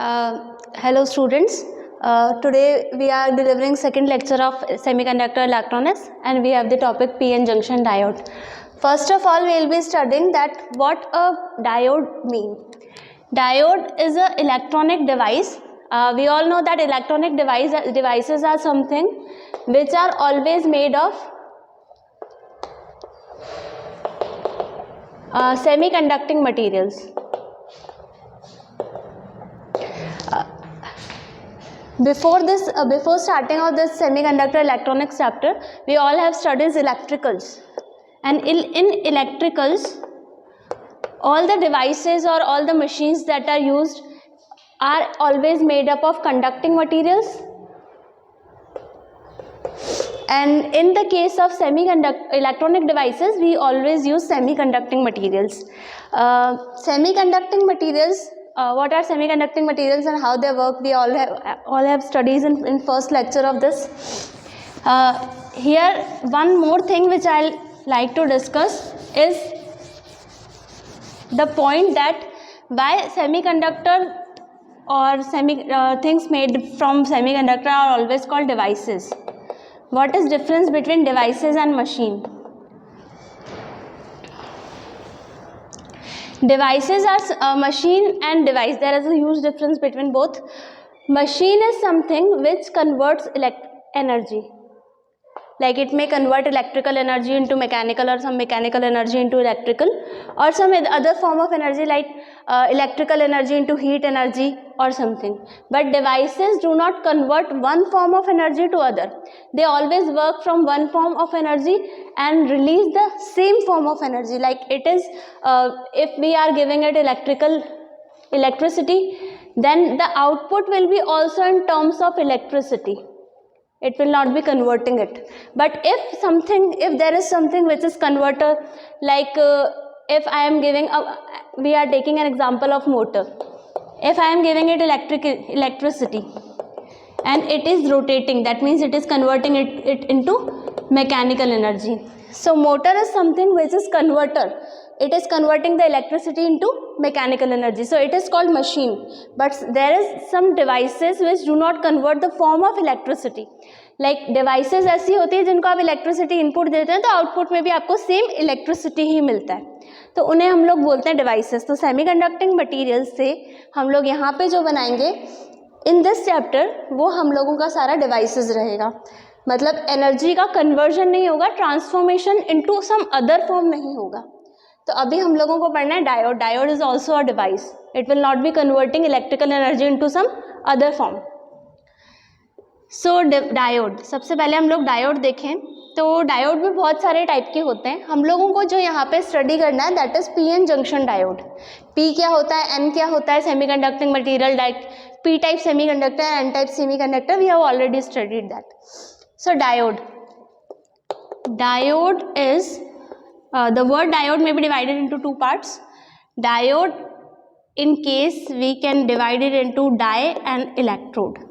Hello students. Today we are delivering second lecture of semiconductor electronics and we have the topic p-n junction diode. First of all we will be studying that what a diode mean. Diode is a electronic device. We all know that electronic devices are something which are always made of semiconducting materials. Before starting of this semiconductor electronics chapter, we all have studied electricals, and in electricals, all the devices or all the machines that are used are always made up of conducting materials. And in the case of electronic devices, we always use semiconducting materials. Semiconducting materials. What are semiconducting materials and how they work? We all have studies in first lecture of this. Here one more thing which I'll like to discuss is the point that why semiconductor or things made from semiconductor are always called devices. What is difference between devices and machine? Devices are machine and device. There is a huge difference between both. Machine is something which converts energy. Like it may convert electrical energy into mechanical or some mechanical energy into electrical or some other form of energy like electrical energy into heat energy or something. But devices do not convert one form of energy to other. They always work from one form of energy and release the same form of energy. Like it is, if we are giving it electricity, then the output will be also in terms of electricity. It will not be converting it. But if there is something which is converter, like if I am giving we are taking an example of motor. If I am giving it electricity and it is rotating, that means it is converting it into mechanical energy. So motor is something which is converter. It is converting the electricity into mechanical energy. So it is called machine. But there is some devices which do not convert the form of electricity. Like devices ऐसी होती है जिनको आप electricity input देते हैं तो output में भी आपको same electricity ही मिलता है, तो उन्हें हम लोग बोलते हैं devices. तो semiconducting materials से हम लोग यहाँ पे जो बनाएंगे in this chapter वो हम लोगों का सारा devices रहेगा. मतलब energy का conversion नहीं होगा, transformation into some other form नहीं होगा. तो अभी हम लोगों को पढ़ना है diode. Diode is also a device. It will not be converting electrical energy into some other form. So diode, सबसे पहले हम लोग डायोड देखें तो डायोड भी बहुत सारे टाइप के होते हैं. हम लोगों को जो यहाँ पे स्टडी करना है that is P N junction diode. P क्या होता है, एन क्या होता है, semiconducting material. P type semiconductor, N type semiconductor. We have already studied that. So diode is the word diode may be divided into two parts. Diode, in case we can divide it into die and electrode.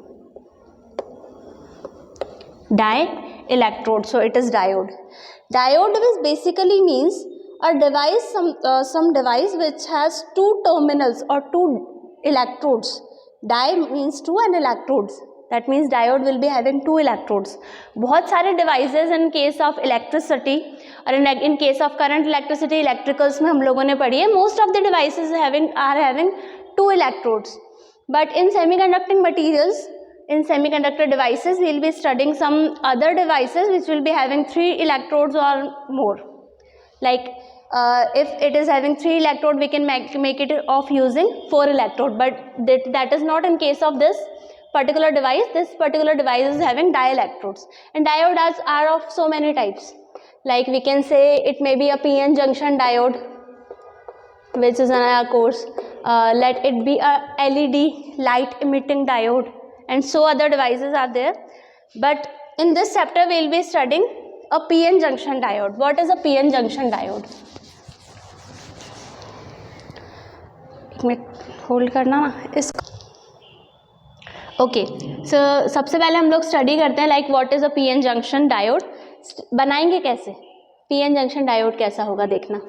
Die, electrode. So it is diode. Diode is basically means a device, some device which has two terminals or two electrodes. Die means two and electrodes. That means diode will be having two electrodes. बहुत सारे devices in case of electricity और in case of current electricity, electricals में हम लोगों ने पढ़ी है. Most of the devices are having two electrodes. But in semiconducting materials, in semiconductor devices, we will be studying some other devices which will be having three electrodes or more. Like if it is having three electrode, we can make it of using four electrode. But that is not in case of this particular device. This particular device is having dielectrodes, and diodes are of so many types. Like we can say it may be a p-n junction diode, which is another course. Let it be a LED light emitting diode, and so other devices are there. But in this chapter we will be studying a p-n junction diode. What is a p-n junction diode? एक minute hold करना ना इसको. Okay, सो सबसे पहले हम लोग study करते हैं like what is a P-N junction diode. बनाएंगे कैसे पी-एन जंक्शन डायोड, कैसा होगा देखना.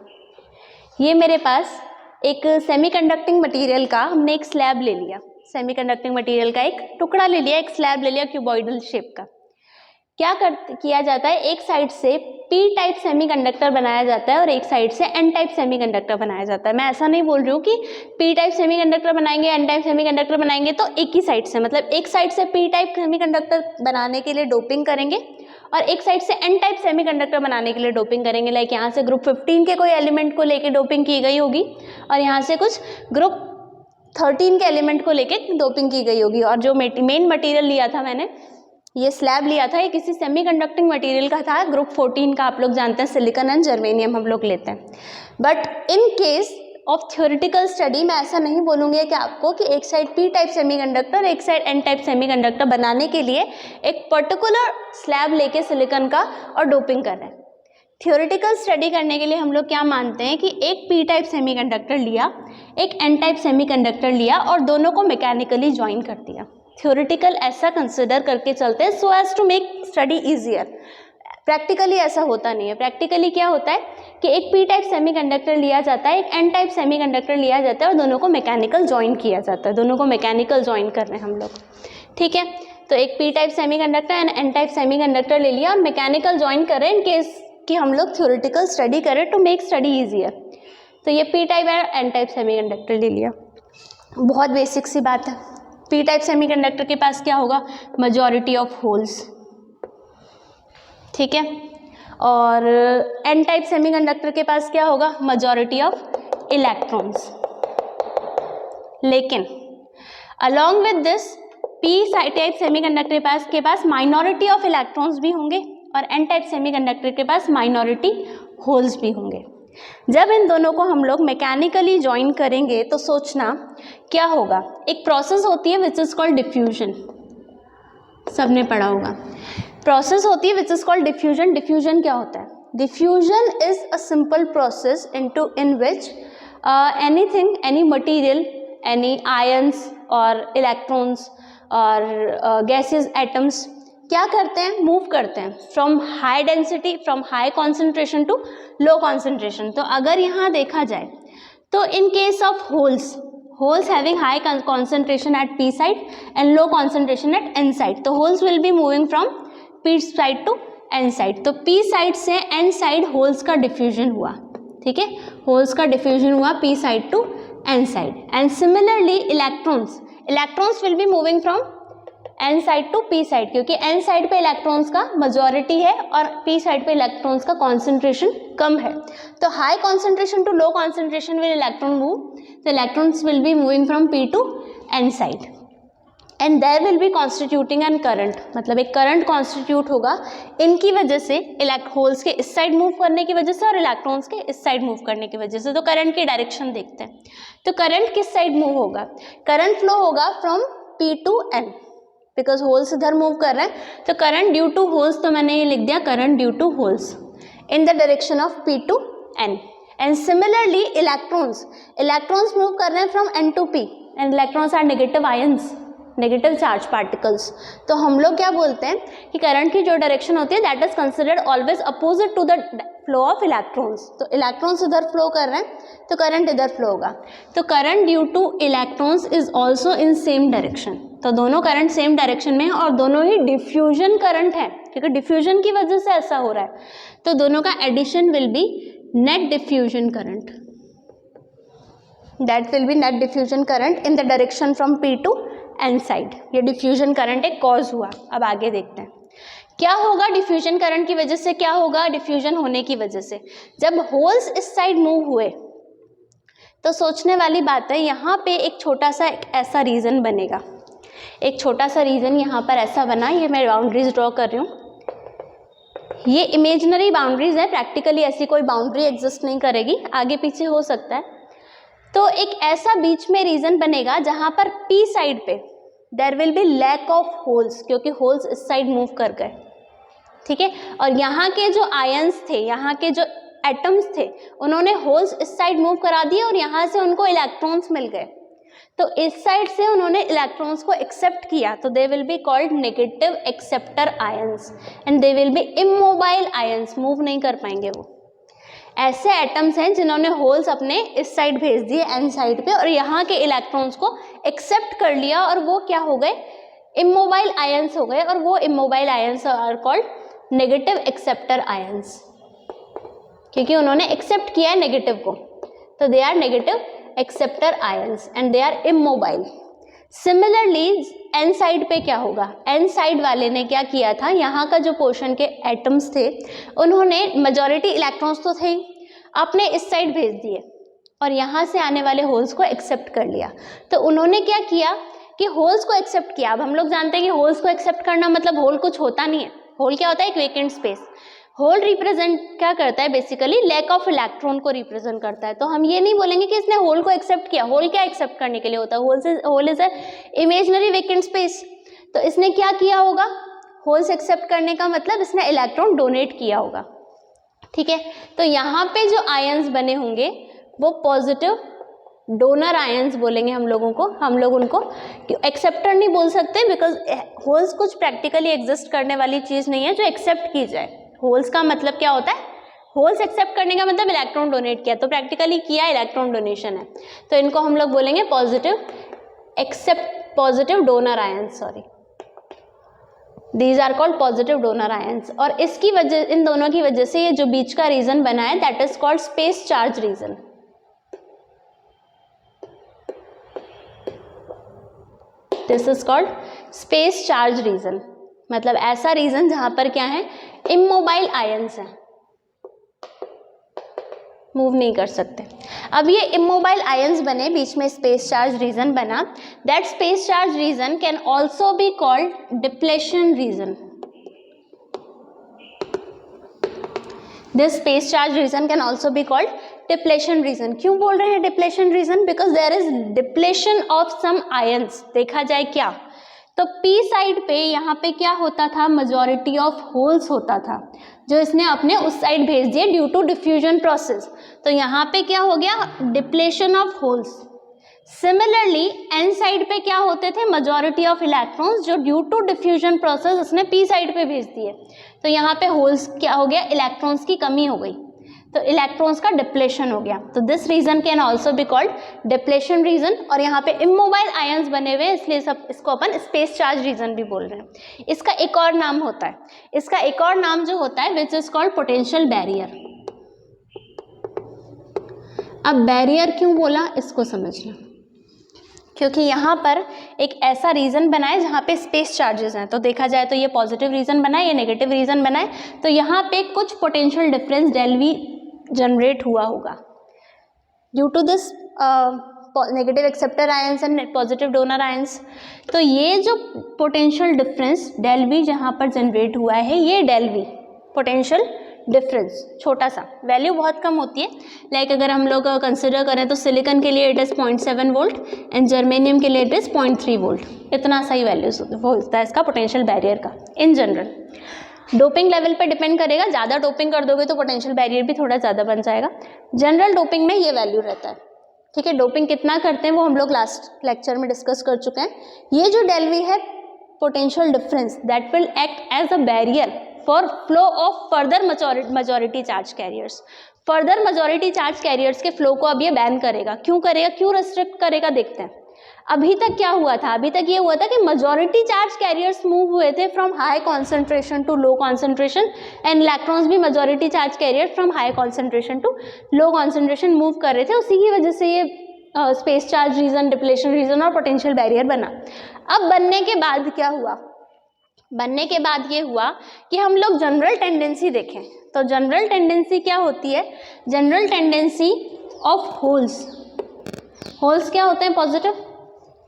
ये मेरे पास एक सेमीकंडक्टिंग मटेरियल का हमने एक स्लैब ले लिया. सेमीकंडक्टिंग मटेरियल का एक टुकड़ा ले लिया, एक स्लैब ले लिया क्यूबॉइडल शेप का। क्या किया जाता है, एक साइड से पी टाइप सेमीकंडक्टर बनाया जाता है और एक साइड से एन टाइप सेमीकंडक्टर बनाया जाता है। मैं ऐसा नहीं बोल रही हूँ कि पी टाइप सेमीकंडक्टर बनाएंगे एन टाइप सेमीकंडक्टर बनाएंगे तो एक ही साइड से, मतलब एक साइड से पी टाइप सेमीकंडक्टर बनाने के लिए डोपिंग करेंगे और एक साइड से एन टाइप सेमीकंडक्टर बनाने के लिए डोपिंग करेंगे। लाइक यहाँ से ग्रुप 15 के कोई एलिमेंट को लेके डोपिंग की गई होगी और यहाँ से कुछ ग्रुप 13 के एलिमेंट को लेके डोपिंग की गई होगी। और जो मेन मटेरियल लिया था मैंने, ये स्लैब लिया था, ये किसी सेमीकंडक्टिंग मटेरियल का था, ग्रुप 14 का। आप लोग जानते हैं सिलिकॉन एंड जर्मेनियम हम लोग लेते हैं। But in case of theoretical study मैं ऐसा नहीं बोलूँगी कि आपको कि एक साइड पी टाइप सेमीकंडक्टर एक साइड एन टाइप सेमीकंडक्टर बनाने के लिए एक पर्टिकुलर स्लैब लेके सिलिकॉन का और डोपिंग कर रहे हैं। थ्योरेटिकल स्टडी करने के लिए हम लोग क्या मानते हैं कि एक पी टाइप सेमीकंडक्टर लिया, एक एन टाइप सेमीकंडक्टर लिया और दोनों को मैकेनिकली ज्वाइन कर दिया। थ्योरेटिकल ऐसा कंसिडर करके चलते हैं so as to make study easier. Practically ऐसा होता नहीं है। प्रैक्टिकली क्या होता है कि एक पी टाइप सेमीकंडक्टर लिया जाता है, एक एन टाइप सेमीकंडक्टर लिया जाता है और दोनों को मैकेनिकल ज्वाइन किया जाता है। दोनों को मैकेनिकल ज्वाइन कर रहे हैं हम लोग, ठीक है। तो एक P type semiconductor and N type semiconductor ले लिया और मैकेनिकल ज्वाइन कर रहे हैं इन केस कि हम लोग थ्योरेटिकल स्टडी करें टू मेक स्टडी ईजियर। तो ये पी टाइप और एन टाइप सेमीकंडक्टर ले लिया, बहुत बेसिक सी बात है। पी टाइप सेमीकंडक्टर के पास क्या होगा, मेजॉरिटी ऑफ होल्स, ठीक है। और एन टाइप सेमीकंडक्टर के पास क्या होगा, मेजॉरिटी ऑफ इलेक्ट्रॉन्स। लेकिन along with this P type semiconductor के पास माइनॉरिटी ऑफ इलेक्ट्रॉन्स भी होंगे और एन टाइप सेमीकंडक्टर के पास माइनॉरिटी होल्स भी होंगे। जब इन दोनों को हम लोग मैकेनिकली ज्वाइन करेंगे तो सोचना क्या होगा, एक प्रोसेस होती है विच इज कॉल्ड डिफ्यूजन, सबने पढ़ा होगा। प्रोसेस होती है which is called diffusion. Diffusion क्या होता है, diffusion is a simple process in which anything, any material, any ions और इलेक्ट्रॉन्स और गैसेस, एटम्स क्या करते हैं, मूव करते हैं from high density, from high concentration to low concentration. तो अगर यहाँ देखा जाए तो in case of holes having high concentration at P side and low concentration at N side, तो holes will be moving from P side to N side. तो P side से N side holes का diffusion हुआ, ठीक है, holes का diffusion हुआ P side to N side. And similarly electrons will be moving from N side to P side, क्योंकि N side पे इलेक्ट्रॉन्स का मेजॉरिटी है और पी साइड पे इलेक्ट्रॉन्स का कॉन्सेंट्रेशन कम है। तो high concentration to low concentration will electron move, तो electrons will be moving from P to N side and there will be constituting an current, मतलब एक करंट कॉन्स्टिट्यूट होगा इनकी वजह से, होल्स के इस साइड मूव करने की वजह से और इलेक्ट्रॉन्स के इस साइड मूव करने की वजह से। तो करंट की डायरेक्शन देखते हैं, तो करंट किस साइड मूव होगा, करंट फ्लो होगा from P to N, because holes इधर मूव कर रहे हैं। तो करंट ड्यू टू होल्स, तो मैंने ये लिख दिया current due to holes in the direction of P to N. And similarly electrons move कर रहे हैं from N to P and electrons are negative ions, negative charge particles. तो हम लोग क्या बोलते हैं कि करंट की जो डायरेक्शन होती है that is considered always opposite to the flow of electrons. तो इलेक्ट्रॉन्स इधर फ्लो कर रहे हैं तो करंट इधर फ्लो होगा। तो current due to electrons is also in same direction, तो दोनों करंट सेम डायरेक्शन में है और दोनों ही डिफ्यूजन करंट है, क्योंकि डिफ्यूजन की वजह से ऐसा हो रहा है। तो दोनों का addition will be net diffusion current, that will be net diffusion current in the direction from P to N side. ये डिफ्यूजन करंट एक कॉज हुआ। अब आगे देखते हैं क्या होगा डिफ्यूजन करंट की वजह से, क्या होगा डिफ्यूजन होने की वजह से। जब होल्स इस साइड मूव हुए तो सोचने वाली बात है, यहाँ पे एक छोटा सा एक ऐसा रीजन बनेगा, एक छोटा सा रीजन यहाँ पर ऐसा बना, ये मैं बाउंड्रीज ड्रॉ कर रही हूँ। ये इमेजिनरी बाउंड्रीज है, प्रैक्टिकली ऐसी कोई बाउंड्री एग्जिस्ट नहीं करेगी, आगे पीछे हो सकता है। तो एक ऐसा बीच में रीजन बनेगा जहाँ पर पी साइड पे there will be lack of holes, क्योंकि होल्स इस साइड मूव कर गए, ठीक है। और यहाँ के जो आयंस थे, यहाँ के जो एटम्स थे, उन्होंने होल्स इस साइड मूव करा दिए और यहाँ से उनको इलेक्ट्रॉन्स मिल गए। तो इस साइड से उन्होंने इलेक्ट्रॉन्स को एक्सेप्ट किया, तो they will be called negative acceptor ions and they will be immobile ions, move नहीं कर पाएंगे वो। ऐसे एटम्स हैं जिन्होंने होल्स अपने इस साइड भेज दिए एन साइड पे और यहाँ के इलेक्ट्रॉन्स को एक्सेप्ट कर लिया और वो क्या हो गए, इमोबाइल आयंस हो गए, और वो immobile ions are called negative acceptor ions, क्योंकि उन्होंने एक्सेप्ट किया है नेगेटिव को, तो they are negative acceptor ions and they are immobile. Similarly N side पे क्या होगा, एन साइड वाले ने क्या किया था, यहाँ का जो पोर्शन के एटम्स थे उन्होंने मेजॉरिटी इलेक्ट्रॉन्स तो थे ही, आपने इस साइड भेज दिए और यहाँ से आने वाले होल्स को एक्सेप्ट कर लिया। तो उन्होंने क्या किया कि होल्स को एक्सेप्ट किया। अब हम लोग जानते हैं कि होल्स को एक्सेप्ट करना मतलब होल कुछ होता नहीं है, होल क्या होता है, एक वेकेंट स्पेस। होल रिप्रेजेंट क्या करता है, बेसिकली लैक ऑफ इलेक्ट्रॉन को रिप्रेजेंट करता है। तो हम ये नहीं बोलेंगे कि इसने होल को एक्सेप्ट किया, होल क्या एक्सेप्ट करने के लिए होता है, hole is a imaginary vacant space. तो इसने क्या किया होगा, होल्स एक्सेप्ट करने का मतलब इसने इलेक्ट्रॉन डोनेट किया होगा, ठीक है। तो यहाँ पे जो आयंस बने होंगे वो पॉजिटिव डोनर आयंस बोलेंगे हम लोगों को, हम लोग उनको एक्सेप्टर नहीं बोल सकते, बिकॉज होल्स कुछ प्रैक्टिकली एग्जिस्ट करने वाली चीज़ नहीं है जो एक्सेप्ट की जाए। होल्स का मतलब क्या होता है, होल्स एक्सेप्ट करने का मतलब इलेक्ट्रॉन डोनेट किया, तो प्रैक्टिकली किया इलेक्ट्रॉन डोनेशन है, तो इनको हम लोग बोलेंगे positive donor ions, sorry, these are called positive donor ions. और इसकी वजह, इन दोनों की वजह से ये जो बीच का रीजन बना है that is called space charge region. This is called space charge region, मतलब ऐसा रीजन जहां पर क्या है, इमोबाइल आयंस हैं, मूव नहीं कर सकते। अब ये इमोबाइल आयंस बने, बीच में स्पेस चार्ज रीजन बना, that space charge region can also be called depletion region. This space charge region can also be called depletion region. क्यों बोल रहे हैं depletion region, because there is depletion of some ions. देखा जाए क्या, तो P side पे यहाँ पे क्या होता था, मेजॉरिटी ऑफ होल्स होता था जो इसने अपने उस साइड भेज दिए ड्यू टू डिफ्यूजन प्रोसेस। तो यहाँ पे क्या हो गया, depletion of holes. Similarly N side पे क्या होते थे, मेजॉरिटी ऑफ इलेक्ट्रॉन्स जो ड्यू टू डिफ्यूजन प्रोसेस उसने पी साइड पे भेज दिए, तो यहाँ पे होल्स क्या हो गया, इलेक्ट्रॉन्स की कमी हो गई, तो इलेक्ट्रॉन्स का डिप्लेशन हो गया। तो this region can also be called depletion region. और यहाँ पे इमोबाइल आयंस बने हुए इसलिए सब इसको अपन स्पेस चार्ज रीजन भी बोल रहे हैं। इसका एक और नाम होता है, इसका एक और नाम जो होता है which is called potential barrier. अब बैरियर क्यों बोला इसको समझना, क्योंकि यहाँ पर एक ऐसा रीजन बना है जहाँ पे स्पेस चार्जेस हैं। तो देखा जाए तो ये पॉजिटिव रीजन बना है, ये नेगेटिव रीजन बना है, तो यहाँ पे कुछ potential difference del V generate हुआ होगा due to this negative acceptor ions and positive donor ions. तो ये जो पोटेंशियल डिफरेंस डेल वी जहाँ पर जनरेट हुआ है, ये डेल वी पोटेंशियल डिफरेंस छोटा सा, वैल्यू बहुत कम होती है। लाइक अगर हम लोग कंसिडर करें तो सिलिकॉन के लिए it is 0.7 volt and germanium के लिए इट इज़ 0.3 वोल्ट, इतना सा ही वैल्यू होता है इसका पोटेंशियल बैरियर का इन जनरल। डोपिंग लेवल पे डिपेंड करेगा, ज़्यादा डोपिंग कर दोगे तो पोटेंशियल बैरियर भी थोड़ा ज़्यादा बन जाएगा। जनरल डोपिंग में ये वैल्यू रहता है, ठीक है। डोपिंग कितना करते हैं वो हम लोग लास्ट लेक्चर में डिस्कस कर चुके हैं। ये जो डेल वी है potential difference that will act as a barrier for flow of further majority charge carriers. Further majority charge carriers के फ्लो को अब ये बैन करेगा। क्यों करेगा, क्यों रेस्ट्रिक्ट करेगा, देखते हैं। अभी तक क्या हुआ था, अभी तक ये हुआ था कि मेजॉरिटी चार्ज कैरियर्स मूव हुए थे from high concentration to low concentration and electrons भी majority charge carrier from high concentration to low concentration move कर रहे थे। उसी की वजह से ये space charge region, depletion region और पोटेंशियल बैरियर बना। अब बनने के बाद क्या हुआ, बनने के बाद ये हुआ कि हम लोग जनरल टेंडेंसी देखें तो जनरल टेंडेंसी क्या होती है, general tendency of holes, holes क्या होते हैं पॉजिटिव,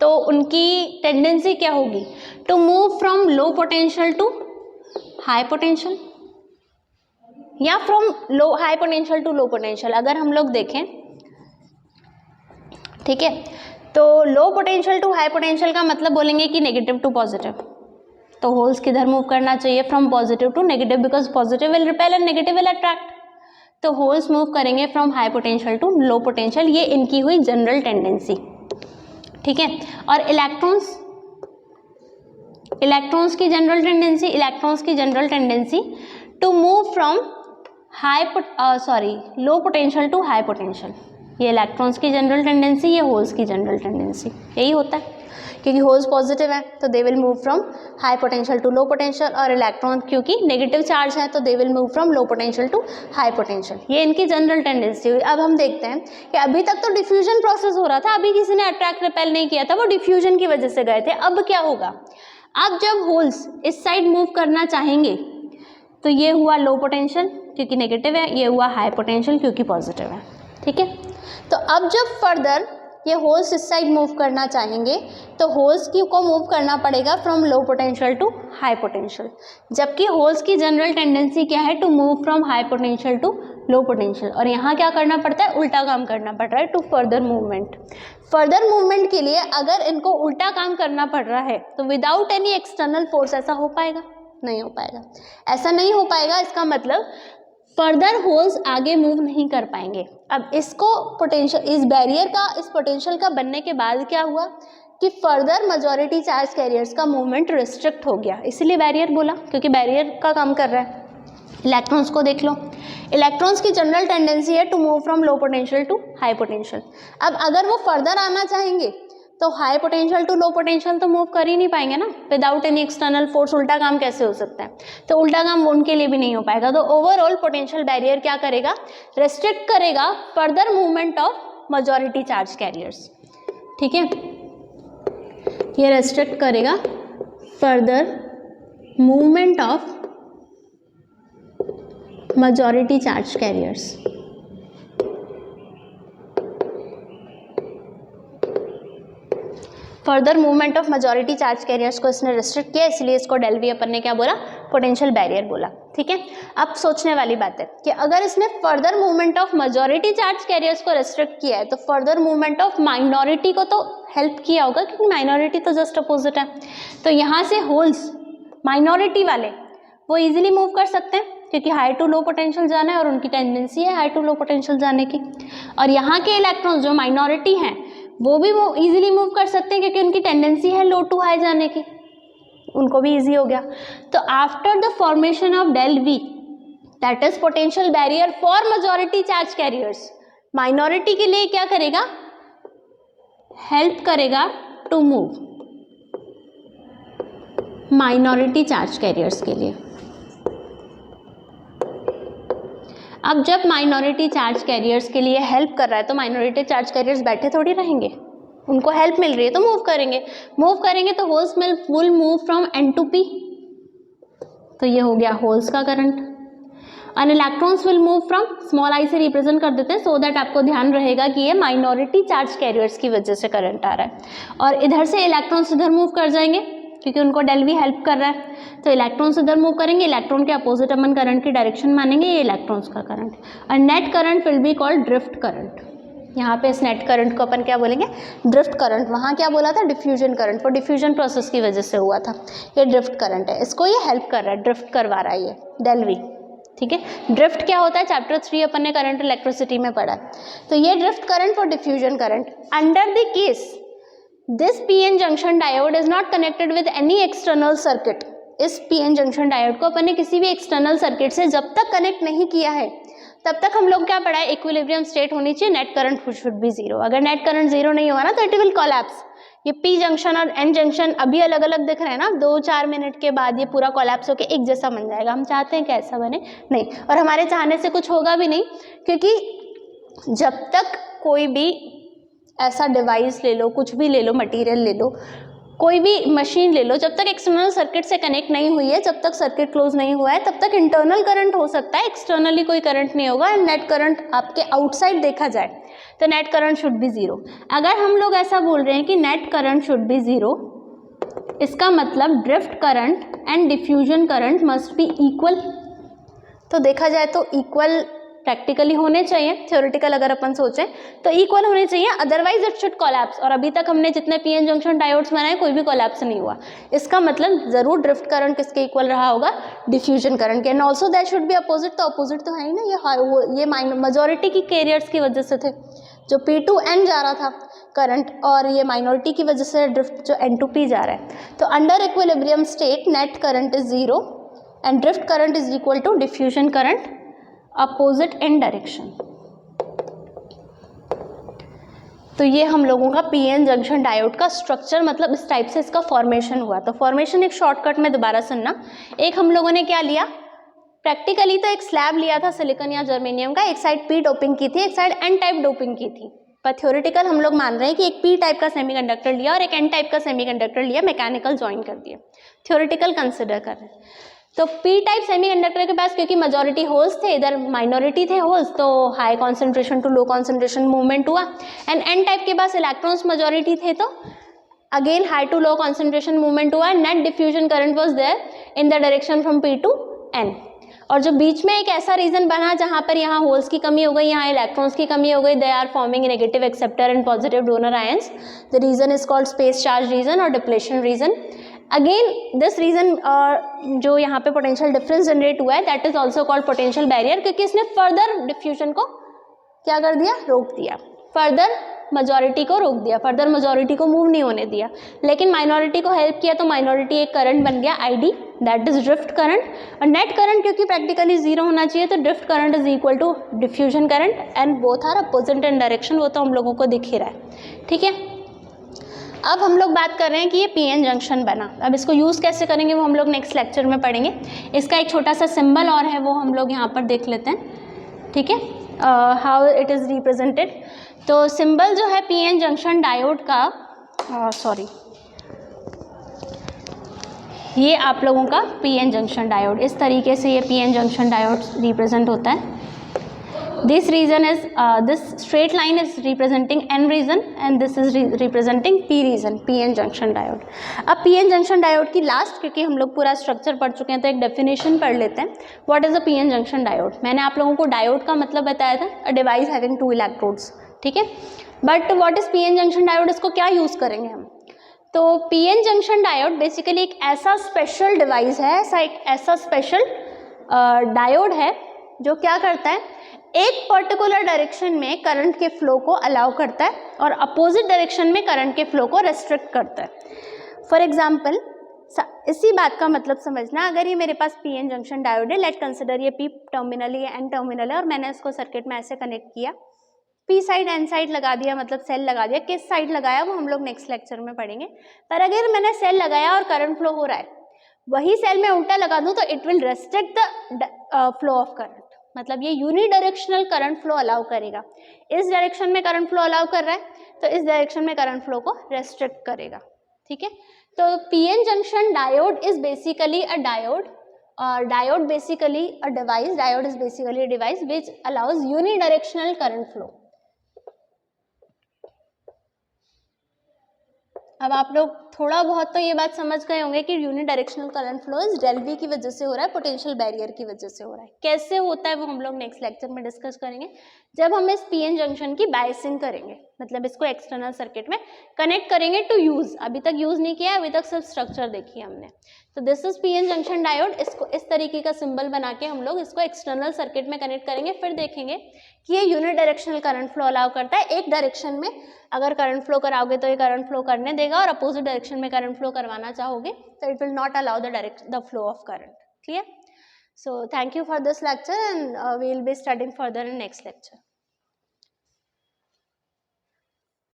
तो उनकी टेंडेंसी क्या होगी to move from low potential to high potential या from low high potential to low potential. अगर हम लोग देखें, ठीक है, तो low potential to high potential का मतलब बोलेंगे कि नेगेटिव टू पॉजिटिव। तो होल्स किधर मूव करना चाहिए, from positive to negative, because positive will repel and negative will attract. तो होल्स मूव करेंगे from high potential to low potential, ये इनकी हुई जनरल टेंडेंसी, ठीक है। और इलेक्ट्रॉन्स की जनरल टेंडेंसी, इलेक्ट्रॉन्स की general tendency to move from low potential to high potential, ये इलेक्ट्रॉन्स की जनरल टेंडेंसी, ये होल्स की जनरल टेंडेंसी, यही होता है। क्योंकि होल्स पॉजिटिव है तो they will move from high potential to low potential, और इलेक्ट्रॉन क्योंकि नेगेटिव चार्ज है तो they will move from low potential to high potential. ये इनकी जनरल टेंडेंसी हुई। अब हम देखते हैं कि अभी तक तो डिफ्यूजन प्रोसेस हो रहा था, अभी किसी ने अट्रैक्ट रिपेल नहीं किया था, वो डिफ्यूजन की वजह से गए थे। अब क्या होगा, अब जब होल्स इस साइड मूव करना चाहेंगे तो ये हुआ लो पोटेंशियल क्योंकि नेगेटिव है, ये हुआ हाई पोटेंशियल क्योंकि पॉजिटिव है। ठीक है, तो अब जब फर्दर ये होल्स इस साइड मूव करना चाहेंगे तो होल्स की को मूव करना पड़ेगा from low potential to high potential, जबकि होल्स की जनरल टेंडेंसी क्या है, to move from high potential to low potential. और यहाँ क्या करना पड़ता है, उल्टा काम करना पड़ रहा है to further movement. Further movement के लिए अगर इनको उल्टा काम करना पड़ रहा है तो विदाउट एनी एक्सटर्नल फोर्स ऐसा हो पाएगा? नहीं हो पाएगा, ऐसा नहीं हो पाएगा। इसका मतलब फर्दर होल्स आगे मूव नहीं कर पाएंगे। अब इसको पोटेंशियल, इस बैरियर का, इस पोटेंशियल का बनने के बाद क्या हुआ कि फर्दर मेजॉरिटी चार्ज कैरियर्स का मूवमेंट रिस्ट्रिक्ट हो गया, इसलिए बैरियर बोला, क्योंकि बैरियर का काम कर रहा है। इलेक्ट्रॉन्स को देख लो, इलेक्ट्रॉन्स की जनरल टेंडेंसी है to move from low potential to high potential. अब अगर वो फर्दर आना चाहेंगे तो high potential to low potential तो मूव कर ही नहीं पाएंगे ना, विदाउट एनी एक्सटर्नल फोर्स उल्टा काम कैसे हो सकता है, तो उल्टा काम उनके लिए भी नहीं हो पाएगा। तो ओवरऑल पोटेंशियल बैरियर क्या करेगा, रेस्ट्रिक्ट करेगा further movement of majority charge carriers. ठीक है, ये रेस्ट्रिक्ट करेगा further movement of majority charge carriers. Further movement of majority charge carriers को इसने रिस्ट्रिक्ट किया, इसलिए इसको डेल वी अपन ने क्या बोला, पोटेंशियल बैरियर बोला। ठीक है, अब सोचने वाली बात है कि अगर इसने further movement of majority charge carriers को रिस्ट्रिक्ट किया है तो फर्दर मूवमेंट ऑफ माइनॉरिटी को तो हेल्प किया होगा, क्योंकि माइनॉरिटी तो जस्ट अपोजिट है। तो यहाँ से होल्स माइनॉरिटी वाले वो इजीली मूव कर सकते हैं क्योंकि हाई टू लो पोटेंशियल जाना है और उनकी टेंडेंसी है हाई टू लो पोटेंशियल जाने की। और यहाँ के इलेक्ट्रॉन्स जो माइनॉरिटी हैं वो भी वो इजीली मूव कर सकते हैं क्योंकि उनकी टेंडेंसी है लो टू हाई जाने की, उनको भी इजी हो गया। तो after the formation of del V, that is potential barrier for majority charge carriers, minority के लिए क्या करेगा, हेल्प करेगा to move minority charge carriers के लिए। अब जब माइनॉरिटी चार्ज कैरियर्स के लिए हेल्प कर रहा है तो माइनॉरिटी चार्ज कैरियर्स बैठे थोड़ी रहेंगे, उनको हेल्प मिल रही है तो मूव करेंगे। मूव करेंगे तो holes will move from N to P, तो ये हो गया होल्स का current. And electrons will move from, small I से रिप्रेजेंट कर देते हैं सो दैट आपको ध्यान रहेगा कि ये माइनॉरिटी चार्ज कैरियर्स की वजह से करंट आ रहा है। और इधर से इलेक्ट्रॉन्स इधर मूव कर जाएंगे क्योंकि उनको डेल वी हेल्प कर रहा है, तो इलेक्ट्रॉन्स इधर मूव करेंगे, इलेक्ट्रॉन के अपोजिट अपन करंट की डायरेक्शन मानेंगे, ये इलेक्ट्रॉन्स का करंट। और net current will be called drift current. यहाँ पे इस नेट करंट को अपन क्या बोलेंगे, ड्रिफ्ट करंट। वहाँ क्या बोला था, डिफ्यूजन करंट, वो डिफ्यूजन प्रोसेस की वजह से हुआ था। ये ड्रिफ्ट करंट है, इसको ये हेल्प कर रहा है, ड्रिफ्ट करवा रहा है ये डेल वी। ठीक है, ड्रिफ्ट क्या होता है, चैप्टर 3 अपन ने करंट इलेक्ट्रिसिटी में पढ़ा। तो ये ड्रिफ्ट करंट और diffusion current. Under the case this PN junction diode is not connected with any external circuit, इस पीएन जंक्शन डायोड को अपन ने किसी भी एक्सटर्नल सर्किट से जब तक कनेक्ट नहीं किया है तब तक हम लोग क्या पढ़ा है, इक्विलिब्रियम स्टेट होनी चाहिए, net current should be zero. अगर नेट करंट जीरो नहीं हुआ ना तो इट विल कोलैप्स। ये पी जंक्शन और एन जंक्शन अभी अलग अलग दिख रहे हैं ना, 2-4 मिनट के बाद ये पूरा कोलैप्स होकर एक जैसा बन जाएगा। हम चाहते हैं कि ऐसा बने नहीं, और हमारे चाहने से कुछ होगा भी नहीं, क्योंकि जब तक कोई भी ऐसा डिवाइस ले लो, कुछ भी ले लो, मटेरियल ले लो, कोई भी मशीन ले लो, जब तक एक्सटर्नल सर्किट से कनेक्ट नहीं हुई है, जब तक सर्किट क्लोज नहीं हुआ है, तब तक इंटरनल करंट हो सकता है, एक्सटर्नली कोई करंट नहीं होगा। एंड नेट करंट आपके आउटसाइड देखा जाए तो net current should be zero. अगर हम लोग ऐसा बोल रहे हैं कि net current should be zero, इसका मतलब drift current and diffusion current must be equal. तो देखा जाए तो इक्वल प्रैक्टिकली होने चाहिए, थ्योरेटिकल अगर अपन सोचें तो इक्वल होने चाहिए, अदरवाइज इट शुड कोलैप्स। और अभी तक हमने जितने पीएन जंक्शन डायोड्स बनाए कोई भी कोलैप्स नहीं हुआ, इसका मतलब जरूर ड्रिफ्ट करंट किसके इक्वल रहा होगा, डिफ्यूजन करंट के। And also that should be opposite, तो अपोजिट तो है ही ना, ये मेजॉरिटी की कैरियर्स की वजह से थे, जो P2N जा रहा था करंट, और ये माइनॉरिटी की वजह से ड्रिफ्ट जो N2P जा रहा है। तो under equilibrium state net current is zero and drift current is equal to diffusion current, opposite in direction. तो ये हम लोगों का पीएन जंक्शन डायोड का स्ट्रक्चर, मतलब इस टाइप से इसका फॉर्मेशन हुआ। तो फॉर्मेशन एक शॉर्टकट में दोबारा सुनना। एक हम लोगों ने क्या लिया, प्रैक्टिकली तो एक स्लैब लिया था सिलिकॉन या जर्मेनियम का, एक साइड पी डोपिंग की थी, एक साइड एन टाइप डोपिंग की थी। पर थ्योरेटिकल हम लोग मान रहे हैं कि एक पी टाइप का सेमीकंडक्टर लिया और एक एन टाइप का सेमीकंडक्टर लिया, मैकेनिकल ज्वाइन कर दिया। थ्योरेटिकल कंसिडर कर रहे हैं। तो पी टाइप सेमीकंडक्टर के पास क्योंकि मेजॉरिटी होल्स थे, इधर माइनॉरिटी थे होल्स, तो high concentration to low concentration movement हुआ। एंड एन टाइप के पास इलेक्ट्रॉन्स मेजॉरिटी थे, तो again high to low concentration movement हुआ। Net diffusion current was there in the direction from P to N. और जो बीच में एक ऐसा रीजन बना जहां पर यहाँ होल्स की कमी हो गई, यहाँ इलेक्ट्रॉन्स की कमी हो गई, they are forming negative acceptor and positive donor ions. The region is called space charge region और depletion region. Again this region जो यहाँ पे पोटेंशियल डिफरेंस जनरेट हुआ है, that is also called potential barrier, क्योंकि इसने फर्दर डिफ्यूजन को क्या कर दिया, रोक दिया, फर्दर मेजॉरिटी को रोक दिया, फर्दर मेजॉरिटी को मूव नहीं होने दिया। लेकिन माइनॉरिटी को हेल्प किया, तो माइनॉरिटी एक करंट बन गया ID, that is drift current. और नेट करंट क्योंकि प्रैक्टिकली जीरो होना चाहिए, तो drift current is equal to diffusion current and both are opposite in direction. वो तो हम लोगों को दिख ही रहा है, ठीक है। अब हम लोग बात कर रहे हैं कि ये पीएन जंक्शन बना, अब इसको यूज़ कैसे करेंगे वो हम लोग नेक्स्ट लेक्चर में पढ़ेंगे। इसका एक छोटा सा सिंबल और है, वो हम लोग यहाँ पर देख लेते हैं, ठीक है, हाउ इट इज़ रिप्रेजेंटेड। तो सिंबल जो है पीएन जंक्शन डायोड का, ये आप लोगों का पीएन जंक्शन डायोड, इस तरीके से ये पीएन जंक्शन डायोड रिप्रेजेंट होता है। This region is this straight line is representing N region and this is representing P region, PN junction diode. अब पीएन जंक्शन डायोड की लास्ट, क्योंकि हम लोग पूरा स्ट्रक्चर पढ़ चुके हैं, तो एक डेफिनेशन पढ़ लेते हैं। What is a PN junction diode? मैंने आप लोगों को डायोड का मतलब बताया था, a device having two electrodes, ठीक है। But what is PN junction diode, इसको क्या यूज करेंगे हम? तो पीएन जंक्शन डायोड बेसिकली एक ऐसा स्पेशल डिवाइस है, ऐसा स्पेशल डायोड है जो क्या करता है, एक पर्टिकुलर डायरेक्शन में करंट के फ्लो को अलाउ करता है और अपोजिट डायरेक्शन में करंट के फ्लो को रेस्ट्रिक्ट करता है। फॉर एग्जाम्पल, इसी बात का मतलब समझना, अगर ये मेरे पास पीएन जंक्शन डायोड है, लेट कंसिडर ये पी टर्मिनल है, एन टर्मिनल है, और मैंने इसको सर्किट में ऐसे कनेक्ट किया, पी साइड एन साइड लगा दिया, मतलब सेल लगा दिया। किस साइड लगाया वो हम लोग नेक्स्ट लेक्चर में पढ़ेंगे। पर अगर मैंने सेल लगाया और करंट फ्लो हो रहा है, वही सेल में उल्टा लगा दूं तो it will restrict the flow of current, मतलब ये यूनिडायरेक्शनल करंट फ्लो अलाउ करेगा। इस डायरेक्शन में करंट फ्लो अलाउ कर रहा है, तो इस डायरेक्शन में करंट फ्लो को रेस्ट्रिक्ट करेगा, ठीक है। तो PN junction diode is basically a diode, diode basically a device, diode is basically a device which allows unidirectional current flow. अब आप लोग थोड़ा बहुत तो ये बात समझ गए होंगे कि unidirectional current flow is del V की वजह से हो रहा है, पोटेंशियल बैरियर की वजह से हो रहा है। कैसे होता है वो हम लोग नेक्स्ट लेक्चर में डिस्कस करेंगे, जब हम इस पीएन जंक्शन की बायसिंग करेंगे, मतलब इसको एक्सटर्नल सर्किट में कनेक्ट करेंगे टू यूज। अभी तक यूज नहीं किया, अभी तक सिर्फ स्ट्रक्चर देखी हमने। तो this is PN junction diode, इसको इस तरीके का सिंबल बना के हम लोग इसको एक्सटर्नल सर्किट में कनेक्ट करेंगे। फिर देखेंगे कि ये यूनिडायरेक्शनल करंट फ्लो अलाउ करता है। एक डायरेक्शन में अगर करंट फ्लो कराओगे तो ये करंट फ्लो करने देगा, और अपोजिट डायरेक्शन में करंट फ्लो करवाना चाहोगे तो it will not allow the flow of current. Clear? So thank you for this lecture and we will be studying further in next lecture.